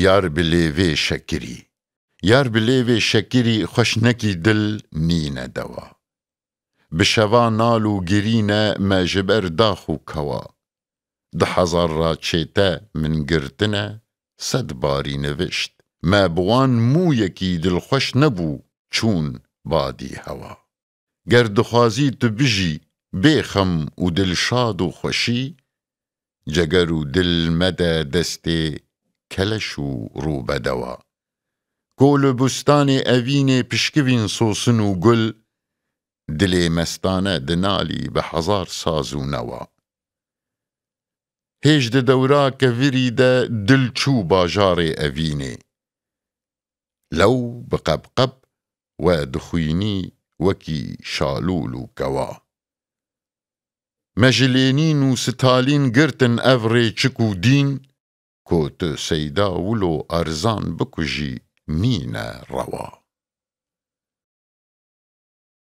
یار بلێوێ شەکری یار بلێوێ شەکری خوشنەکی دل نینە دەوا بشەوا ناڵ و گرینە مە ji ber dax û kewa 10,000 ra çête min girtine 100 barî nivişt me bi wan mûyekî dilxweş nebû çûn badî hewa ger dixwazî tu bijî bêxem û dilşad û xweşî ceger û dil mede destê keleş û rûbedewa ku li bustanê evînê pişkivîn sosin û gul dilê mestane dinalî bi 1000 saz û newa hêj di dewra kevirî de dil çû bajarê evînê lew bi qebqeb we dixwînî wekî şalûl û kewa me ji Lênîn û Stalîn girtin ev rê çik û dîn ku tu seyda wil û erzan bikujî nîne rewa